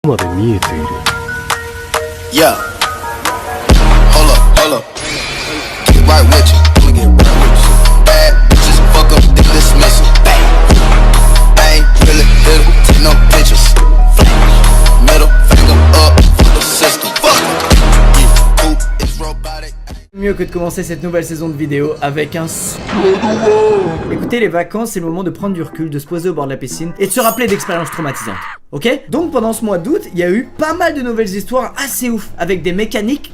Yeah. Hold up. Get right with you. I'ma get right with you. Bad bitches, fuck up, they dismiss them. Bang. I ain't really hit em, take no pictures. Middle finger up, fuck the system. Fuck. Yeah, poop is robotic. Mieux que de commencer cette nouvelle saison de vidéo avec un... Écoutez, les vacances, c'est le moment de prendre du recul, de se poser au bord de la piscine et de se rappeler d'expériences traumatisantes. Ok? Donc pendant ce mois d'août, il y a eu pas mal de nouvelles histoires assez ouf, avec des mécaniques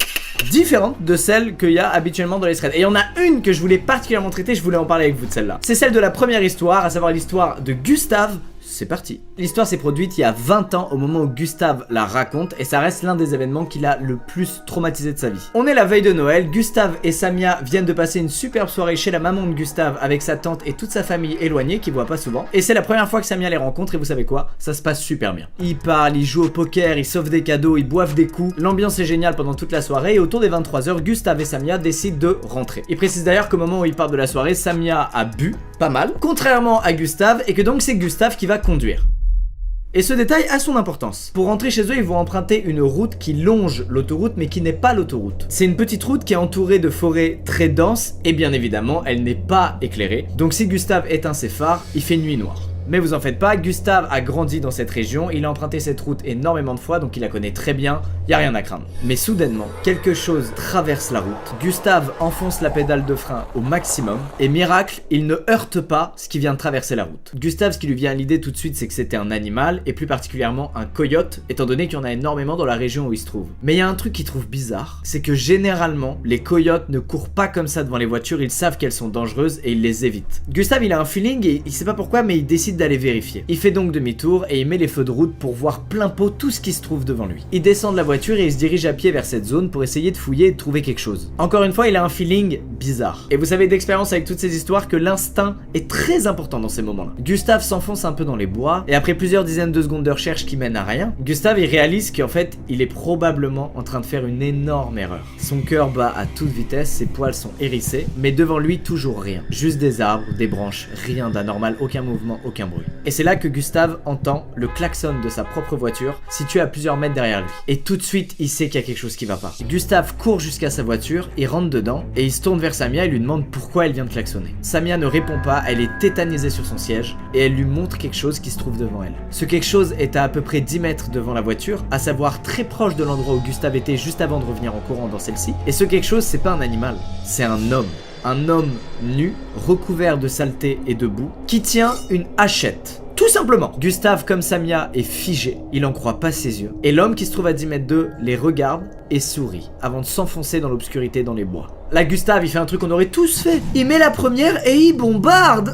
différentes de celles qu'il y a habituellement dans les threads. Et il y en a une que je voulais particulièrement traiter, je voulais en parler avec vous de celle-là. C'est celle de la première histoire, à savoir l'histoire de Gustave. C'est parti. L'histoire s'est produite il y a 20 ans au moment où Gustave la raconte et ça reste l'un des événements qui l'a le plus traumatisé de sa vie. On est la veille de Noël, Gustave et Samia viennent de passer une superbe soirée chez la maman de Gustave avec sa tante et toute sa famille éloignée qu'ils voient pas souvent. Et c'est la première fois que Samia les rencontre et vous savez quoi? Ça se passe super bien. Ils parlent, ils jouent au poker, ils sauvent des cadeaux, ils boivent des coups. L'ambiance est géniale pendant toute la soirée et autour des 23h, Gustave et Samia décident de rentrer. Ils précisent d'ailleurs qu'au moment où ils partent de la soirée, Samia a bu, pas mal, contrairement à Gustave et que donc c'est Gustave qui va conduire. Et ce détail a son importance. Pour rentrer chez eux, ils vont emprunter une route qui longe l'autoroute mais qui n'est pas l'autoroute. C'est une petite route qui est entourée de forêts très denses et bien évidemment, elle n'est pas éclairée. Donc si Gustave éteint ses phares, il fait nuit noire. Mais vous en faites pas, Gustave a grandi dans cette région, il a emprunté cette route énormément de fois donc il la connaît très bien, y a rien à craindre. Mais soudainement, quelque chose traverse la route, Gustave enfonce la pédale de frein au maximum et miracle, il ne heurte pas ce qui vient de traverser la route. Gustave, ce qui lui vient à l'idée tout de suite, c'est que c'était un animal et plus particulièrement un coyote, étant donné qu'il y en a énormément dans la région où il se trouve. Mais il y a un truc qu'il trouve bizarre, c'est que généralement, les coyotes ne courent pas comme ça devant les voitures, ils savent qu'elles sont dangereuses et ils les évitent. Gustave, il a un feeling et il sait pas pourquoi mais il décide d'aller vérifier. Il fait donc demi-tour et il met les feux de route pour voir plein pot tout ce qui se trouve devant lui. Il descend de la voiture et il se dirige à pied vers cette zone pour essayer de fouiller et de trouver quelque chose. Encore une fois, il a un feeling bizarre. Et vous savez d'expérience avec toutes ces histoires que l'instinct est très important dans ces moments-là. Gustave s'enfonce un peu dans les bois et après plusieurs dizaines de secondes de recherche qui mènent à rien, Gustave il réalise qu'en fait, il est probablement en train de faire une énorme erreur. Son cœur bat à toute vitesse, ses poils sont hérissés, mais devant lui toujours rien. Juste des arbres, des branches, rien d'anormal, aucun mouvement, aucun bruit. Et c'est là que Gustave entend le klaxon de sa propre voiture située à plusieurs mètres derrière lui. Et tout de suite, il sait qu'il y a quelque chose qui va pas. Gustave court jusqu'à sa voiture, il rentre dedans et il se tourne vers Samia et lui demande pourquoi elle vient de klaxonner. Samia ne répond pas, elle est tétanisée sur son siège et elle lui montre quelque chose qui se trouve devant elle. Ce quelque chose est à peu près 10 mètres devant la voiture, à savoir très proche de l'endroit où Gustave était juste avant de revenir en courant dans celle-ci. Et ce quelque chose, c'est pas un animal, c'est un homme. Un homme nu, recouvert de saleté et de boue, qui tient une hachette. Tout simplement. Gustave, comme Samia, est figé. Il en croit pas ses yeux. Et l'homme qui se trouve à 10 mètres d'eux les regarde et sourit, avant de s'enfoncer dans l'obscurité dans les bois. Là, Gustave, il fait un truc qu'on aurait tous fait. Il met la première et il bombarde.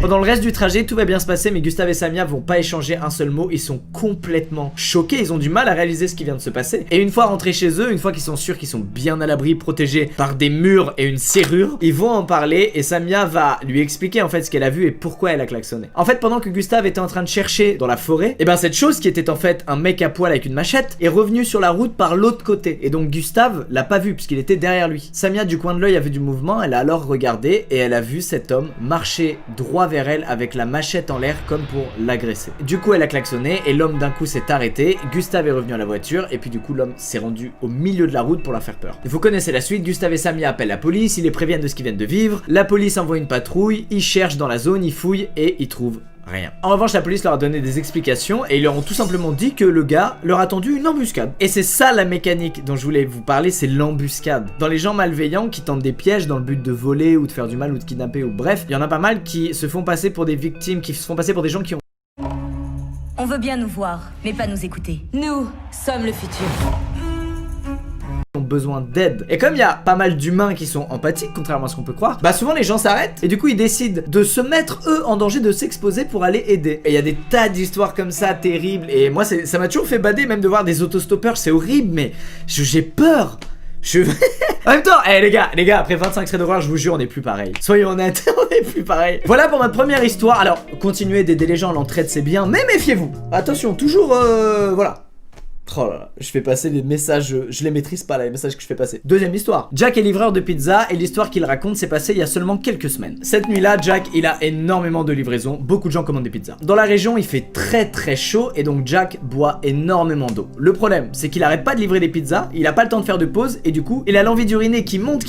Pendant le reste du trajet, tout va bien se passer, mais Gustave et Samia vont pas échanger un seul mot. Ils sont complètement choqués. Ils ont du mal à réaliser ce qui vient de se passer. Et une fois rentrés chez eux, une fois qu'ils sont sûrs qu'ils sont bien à l'abri, protégés par des murs et une serrure, ils vont en parler et Samia va lui expliquer en fait ce qu'elle a vu et pourquoi elle a klaxonné. En fait, pendant que Gustave était en train de chercher dans la forêt, et ben cette chose qui était en fait un mec à poil avec une machette est revenue sur la route par l'autre côté. Et donc Gustave l'a pas vu puisqu'il était derrière lui. Samia du coin de l'œil a vu du mouvement, elle a alors regardé et elle a vu cet homme marcher droit vers elle avec la machette en l'air comme pour l'agresser. Du coup elle a klaxonné et l'homme d'un coup s'est arrêté, Gustave est revenu à la voiture et puis du coup l'homme s'est rendu au milieu de la route pour la faire peur. Vous connaissez la suite, Gustave et Samia appellent la police, ils les préviennent de ce qu'ils viennent de vivre, la police envoie une patrouille, ils cherchent dans la zone, ils fouillent et ils trouvent rien. En revanche, la police leur a donné des explications et ils leur ont tout simplement dit que le gars leur a tendu une embuscade. Et c'est ça la mécanique dont je voulais vous parler, c'est l'embuscade. Dans les gens malveillants qui tentent des pièges dans le but de voler ou de faire du mal ou de kidnapper ou bref, il y en a pas mal qui se font passer pour des victimes, qui se font passer pour des gens qui ont... On veut bien nous voir, mais pas nous écouter. Nous sommes le futur. Ont besoin d'aide. Et comme il y a pas mal d'humains qui sont empathiques, contrairement à ce qu'on peut croire, bah souvent les gens s'arrêtent et du coup ils décident de se mettre eux en danger, de s'exposer pour aller aider. Et il y a des tas d'histoires comme ça terribles et moi ça m'a toujours fait bader même de voir des autostoppeurs, c'est horrible mais j'ai peur. En même temps, les gars, après 25 extraits d'horreur, je vous jure, on est plus pareil. Soyons honnêtes, on est plus pareil. Voilà pour notre première histoire. Alors, continuez d'aider les gens, l'entraide c'est bien, mais méfiez-vous. Attention, toujours, voilà. Oh là là, je fais passer les messages, je les maîtrise pas là, les messages que je fais passer. Deuxième histoire. Jack est livreur de pizza et l'histoire qu'il raconte s'est passée il y a seulement quelques semaines. Cette nuit-là, Jack, il a énormément de livraisons, beaucoup de gens commandent des pizzas. Dans la région, il fait très chaud et donc Jack boit énormément d'eau. Le problème, c'est qu'il arrête pas de livrer des pizzas, il a pas le temps de faire de pause et du coup, il a l'envie d'uriner qui monte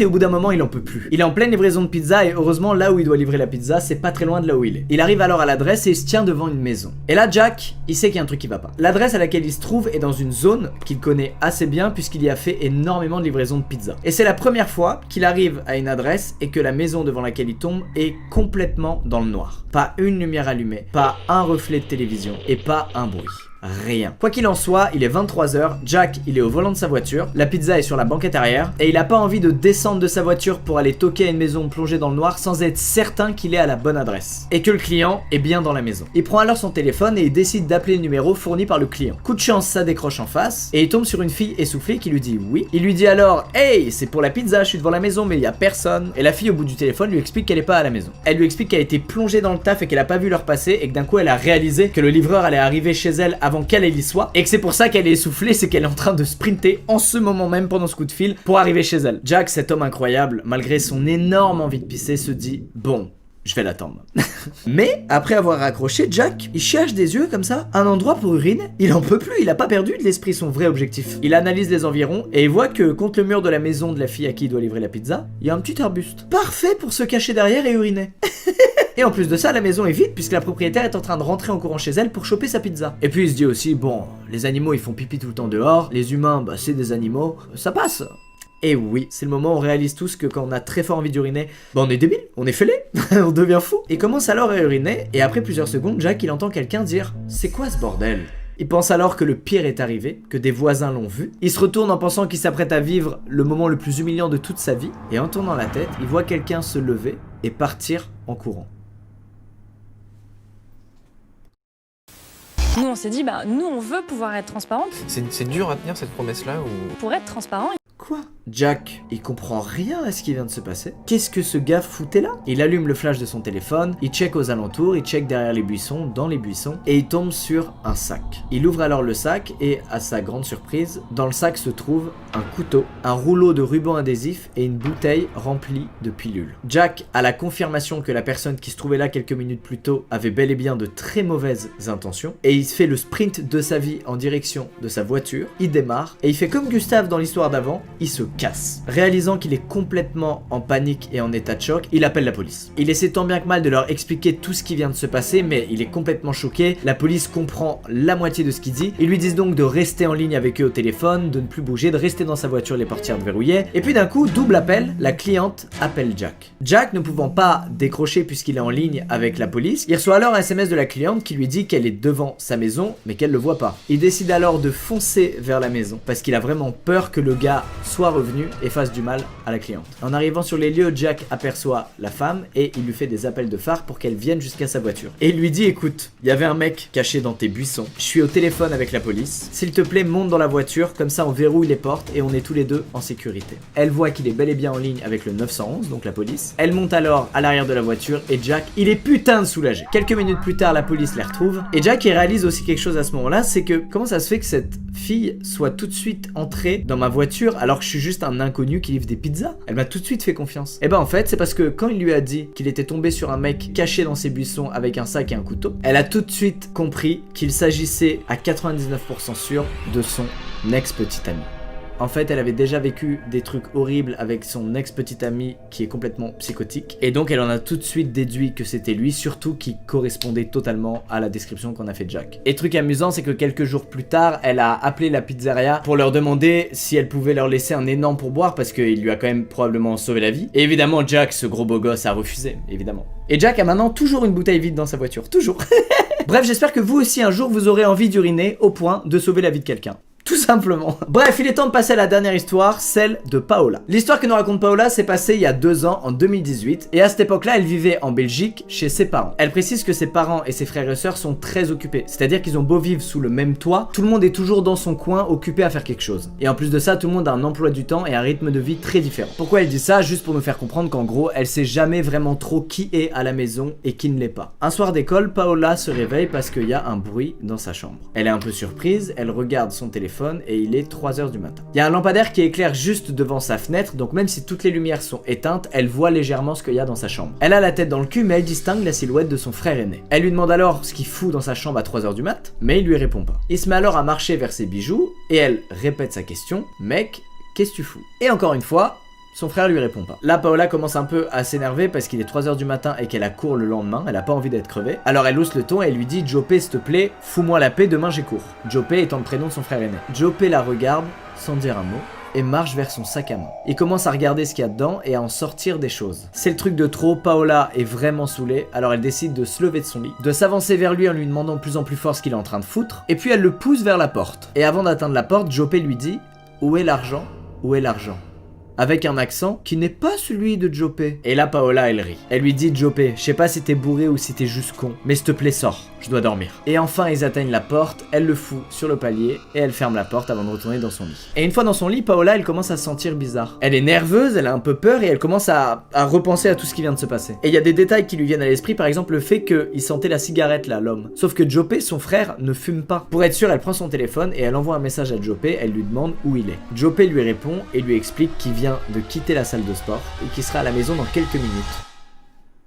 et au bout d'un moment, il en peut plus. Il est en pleine livraison de pizza et heureusement, là où il doit livrer la pizza, c'est pas très loin de là où il est. Il arrive alors à l'adresse et il se tient devant une maison. Et là, Jack, il sait qu'il y a un truc qui va pas. L'adresse à laquelle il se trouve est dans une zone qu'il connaît assez bien puisqu'il y a fait énormément de livraisons de pizza. Et c'est la première fois qu'il arrive à une adresse et que la maison devant laquelle il tombe est complètement dans le noir. Pas une lumière allumée, pas un reflet de télévision et pas un bruit. Rien. Quoi qu'il en soit, il est 23h, Jack il est au volant de sa voiture, la pizza est sur la banquette arrière et il a pas envie de descendre de sa voiture pour aller toquer à une maison plongée dans le noir sans être certain qu'il est à la bonne adresse et que le client est bien dans la maison. Il prend alors son téléphone et il décide d'appeler le numéro fourni par le client. Coup de chance, ça décroche en face et il tombe sur une fille essoufflée qui lui dit oui. Il lui dit alors hey, c'est pour la pizza, je suis devant la maison mais il y a personne. Et la fille au bout du téléphone lui explique qu'elle est pas à la maison. Elle lui explique qu'elle a été plongée dans le taf et qu'elle a pas vu l'heure passer et que d'un coup elle a réalisé que le livreur allait arriver chez elle avant qu'elle y soit et que c'est pour ça qu'elle est essoufflée, c'est qu'elle est en train de sprinter en ce moment même pendant ce coup de fil pour arriver chez elle. Jack, cet homme incroyable, malgré son énorme envie de pisser, se dit bon, je vais l'attendre. Mais après avoir raccroché, Jack, il cherche des yeux comme ça, un endroit pour uriner. Il en peut plus, il a pas perdu de l'esprit son vrai objectif. Il analyse les environs et il voit que contre le mur de la maison de la fille à qui il doit livrer la pizza, il y a un petit arbuste. Parfait pour se cacher derrière et uriner. Et en plus de ça, la maison est vide puisque la propriétaire est en train de rentrer en courant chez elle pour choper sa pizza. Et puis il se dit aussi, bon, les animaux ils font pipi tout le temps dehors, les humains, bah c'est des animaux, ça passe. Et oui, c'est le moment où on réalise tous que quand on a très fort envie d'uriner, bah on est débile, on est fêlé, on devient fou. Il commence alors à uriner et après plusieurs secondes, Jack il entend quelqu'un dire « C'est quoi ce bordel ?» Il pense alors que le pire est arrivé, que des voisins l'ont vu. Il se retourne en pensant qu'il s'apprête à vivre le moment le plus humiliant de toute sa vie. Et en tournant la tête, il voit quelqu'un se lever et partir en courant. Nous, on s'est dit, bah, nous, on veut pouvoir être transparente. C'est dur à tenir cette promesse-là ou... Pour être transparent, Quoi? Jack, il comprend rien à ce qui vient de se passer. Qu'est-ce que ce gars foutait là? Il allume le flash de son téléphone, il check aux alentours, il check derrière les buissons, dans les buissons, et il tombe sur un sac. Il ouvre alors le sac et, à sa grande surprise, dans le sac se trouve un couteau, un rouleau de ruban adhésif et une bouteille remplie de pilules. Jack a la confirmation que la personne qui se trouvait là quelques minutes plus tôt avait bel et bien de très mauvaises intentions, et il fait le sprint de sa vie en direction de sa voiture, il démarre, et il fait comme Gustave dans l'histoire d'avant, il se casse. Réalisant qu'il est complètement en panique et en état de choc, il appelle la police. Il essaie tant bien que mal de leur expliquer tout ce qui vient de se passer, mais il est complètement choqué. La police comprend la moitié de ce qu'il dit. Ils lui disent donc de rester en ligne avec eux au téléphone, de ne plus bouger, de rester dans sa voiture les portières verrouillées. Et puis d'un coup, double appel, la cliente appelle Jack. Jack, ne pouvant pas décrocher puisqu'il est en ligne avec la police, il reçoit alors un SMS de la cliente qui lui dit qu'elle est devant sa maison, mais qu'elle le voit pas. Il décide alors de foncer vers la maison, parce qu'il a vraiment peur que le gars soit revenu et fasse du mal à la cliente. En arrivant sur les lieux, Jack aperçoit la femme et il lui fait des appels de phare pour qu'elle vienne jusqu'à sa voiture. Et il lui dit écoute, il y avait un mec caché dans tes buissons, je suis au téléphone avec la police, s'il te plaît monte dans la voiture, comme ça on verrouille les portes et on est tous les deux en sécurité. Elle voit qu'il est bel et bien en ligne avec le 911, donc la police. Elle monte alors à l'arrière de la voiture et Jack, il est putain de soulagé. Quelques minutes plus tard, la police les retrouve et Jack il réalise aussi quelque chose à ce moment-là, c'est que comment ça se fait que cette fille soit tout de suite entrée dans ma voiture alors que je suis juste un inconnu qui livre des pizzas? Elle m'a tout de suite fait confiance. Et ben en fait c'est parce que quand il lui a dit qu'il était tombé sur un mec caché dans ses buissons avec un sac et un couteau, elle a tout de suite compris qu'il s'agissait à 99% sûr de son ex-petite amie. En fait, elle avait déjà vécu des trucs horribles avec son ex-petite amie qui est complètement psychotique. Et donc, elle en a tout de suite déduit que c'était lui, surtout qui correspondait totalement à la description qu'on a fait de Jack. Et truc amusant, c'est que quelques jours plus tard, elle a appelé la pizzeria pour leur demander si elle pouvait leur laisser un énorme pourboire parce qu'il lui a quand même probablement sauvé la vie. Et évidemment, Jack, ce gros beau gosse, a refusé, évidemment. Et Jack a maintenant toujours une bouteille vide dans sa voiture, toujours. Bref, j'espère que vous aussi un jour vous aurez envie d'uriner au point de sauver la vie de quelqu'un. Tout simplement. Bref, il est temps de passer à la dernière histoire, celle de Paola. L'histoire que nous raconte Paola s'est passée il y a 2 ans, en 2018, et à cette époque-là, elle vivait en Belgique chez ses parents. Elle précise que ses parents et ses frères et sœurs sont très occupés, c'est-à-dire qu'ils ont beau vivre sous le même toit, tout le monde est toujours dans son coin, occupé à faire quelque chose. Et en plus de ça, tout le monde a un emploi du temps et un rythme de vie très différent. Pourquoi elle dit ça? Juste pour nous faire comprendre qu'en gros, elle sait jamais vraiment trop qui est à la maison et qui ne l'est pas. Un soir d'école, Paola se réveille parce qu'il y a un bruit dans sa chambre. Elle est un peu surprise, elle regarde son téléphone et il est 3 h du matin. Il y a un lampadaire qui éclaire juste devant sa fenêtre, donc même si toutes les lumières sont éteintes, elle voit légèrement ce qu'il y a dans sa chambre. Elle a la tête dans le cul, mais elle distingue la silhouette de son frère aîné. Elle lui demande alors ce qu'il fout dans sa chambre à 3 h du mat, mais il lui répond pas. Il se met alors à marcher vers ses bijoux, et elle répète sa question: mec, qu'est-ce que tu fous? Et encore une fois, son frère lui répond pas. Là, Paola commence un peu à s'énerver parce qu'il est 3 h du matin et qu'elle a cours le lendemain, elle a pas envie d'être crevée. Alors elle hausse le ton et elle lui dit: Jopé, s'il te plaît, fous-moi la paix, demain j'ai cours. Jopé étant le prénom de son frère aîné. Jopé la regarde, sans dire un mot, et marche vers son sac à main. Il commence à regarder ce qu'il y a dedans et à en sortir des choses. C'est le truc de trop, Paola est vraiment saoulée, alors elle décide de se lever de son lit, de s'avancer vers lui en lui demandant de plus en plus fort ce qu'il est en train de foutre, et puis elle le pousse vers la porte. Et avant d'atteindre la porte, Jopé lui dit: où est l'argent? Où est l'argent? Avec un accent qui n'est pas celui de Jopé. Et là, Paola, elle rit. Elle lui dit: Jopé, je sais pas si t'es bourré ou si t'es juste con, mais s'il te plaît, sors, je dois dormir. Et enfin, ils atteignent la porte, elle le fout sur le palier, et elle ferme la porte avant de retourner dans son lit. Et une fois dans son lit, Paola, elle commence à se sentir bizarre. Elle est nerveuse, elle a un peu peur, et elle commence à repenser à tout ce qui vient de se passer. Et il y a des détails qui lui viennent à l'esprit, par exemple le fait qu'il sentait la cigarette là, l'homme. Sauf que Jopé, son frère, ne fume pas. Pour être sûre, elle prend son téléphone, et elle envoie un message à Jopé, elle lui demande où il est. Jopé lui répond, et lui explique qu'il vient de quitter la salle de sport et qui sera à la maison dans quelques minutes.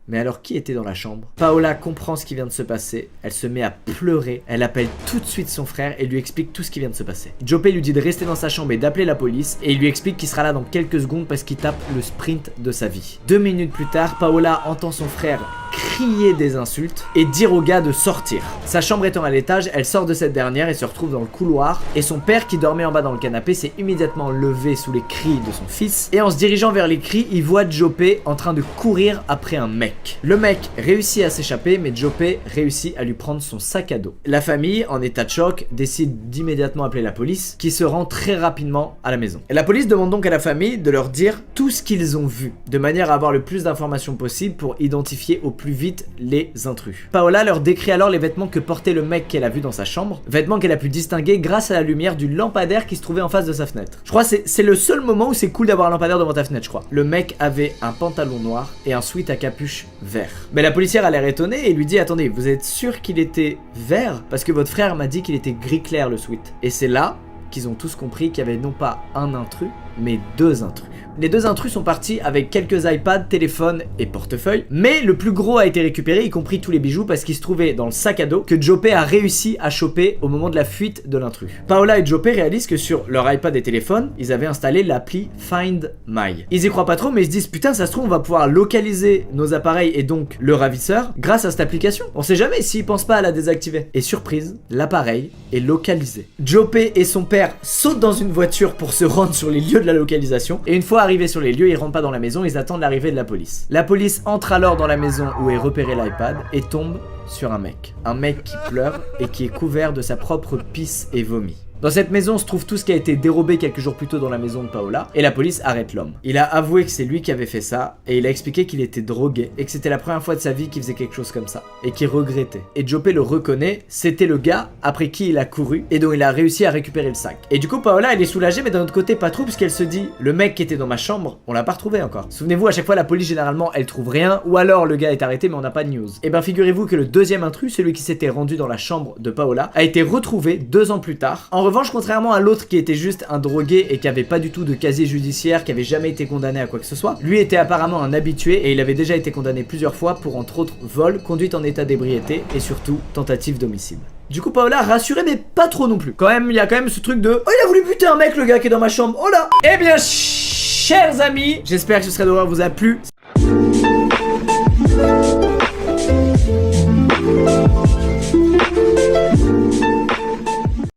Mais alors qui était dans la chambre? Paola comprend ce qui vient de se passer, elle se met à pleurer, elle appelle tout de suite son frère et lui explique tout ce qui vient de se passer. Jopé lui dit de rester dans sa chambre et d'appeler la police, et il lui explique qu'il sera là dans quelques secondes parce qu'il tape le sprint de sa vie. 2 minutes plus tard, Paola entend son frère crier des insultes et dire au gars de sortir. Sa chambre étant à l'étage, elle sort de cette dernière et se retrouve dans le couloir, et son père qui dormait en bas dans le canapé s'est immédiatement levé sous les cris de son fils, et en se dirigeant vers les cris, il voit Jopé en train de courir après un mec. Le mec réussit à s'échapper, mais Jopé réussit à lui prendre son sac à dos. La famille, en état de choc, décide d'immédiatement appeler la police, qui se rend très rapidement à la maison. Et la police demande donc à la famille de leur dire tout ce qu'ils ont vu, de manière à avoir le plus d'informations possible pour identifier au plus vite les intrus. Paola leur décrit alors les vêtements que portait le mec qu'elle a vu dans sa chambre, vêtements qu'elle a pu distinguer grâce à la lumière du lampadaire qui se trouvait en face de sa fenêtre. Je crois que c'est le seul moment où c'est cool d'avoir un lampadaire devant ta fenêtre, je crois. Le mec avait un pantalon noir et un sweat à capuche vert. Mais la policière a l'air étonnée et lui dit: attendez, vous êtes sûr qu'il était vert? Parce que votre frère m'a dit qu'il était gris clair le sweat. Et c'est là qu'ils ont tous compris qu'il y avait non pas un intrus, mais 2 intrus. Les 2 intrus sont partis avec quelques iPads, téléphones et portefeuilles, mais le plus gros a été récupéré, y compris tous les bijoux, parce qu'il se trouvait dans le sac à dos que Jopé a réussi à choper au moment de la fuite de l'intrus. Paola et Jopé réalisent que sur leur iPad et téléphone, ils avaient installé l'appli Find My. Ils y croient pas trop, mais ils se disent: putain, ça se trouve, on va pouvoir localiser nos appareils et donc le ravisseur grâce à cette application. On sait jamais s'ils pensent pas à la désactiver. Et surprise, l'appareil est localisé. Jopé et son père sautent dans une voiture pour se rendre sur les lieux de la localisation, et une fois arrivés sur les lieux, ils rentrent pas dans la maison, ils attendent l'arrivée de la police. La police entre alors dans la maison où est repéré l'iPad et tombe sur un mec. Un mec qui pleure et qui est couvert de sa propre pisse et vomi. Dans cette maison se trouve tout ce qui a été dérobé quelques jours plus tôt dans la maison de Paola, et la police arrête l'homme. Il a avoué que c'est lui qui avait fait ça, et il a expliqué qu'il était drogué, et que c'était la première fois de sa vie qu'il faisait quelque chose comme ça, et qu'il regrettait. Et Jopé le reconnaît, c'était le gars après qui il a couru, et dont il a réussi à récupérer le sac. Et du coup Paola elle est soulagée, mais d'un autre côté pas trop, puisqu'elle se dit: le mec qui était dans ma chambre, on l'a pas retrouvé encore. Souvenez-vous, à chaque fois la police généralement elle trouve rien, ou alors le gars est arrêté mais on n'a pas de news. Et ben figurez-vous que le deuxième intrus, celui qui s'était rendu dans la chambre de Paola, a été retrouvé 2 ans plus tard. En revanche, contrairement à l'autre qui était juste un drogué et qui avait pas du tout de casier judiciaire, qui avait jamais été condamné à quoi que ce soit, lui était apparemment un habitué et il avait déjà été condamné plusieurs fois pour entre autres vol, conduite en état d'ébriété et surtout tentative d'homicide. Du coup Paola rassurée mais pas trop non plus. Quand même, il y a quand même ce truc de: oh, il a voulu buter un mec le gars qui est dans ma chambre, oh là. Eh bien chers amis, j'espère que ce serait d'horreur vous a plu.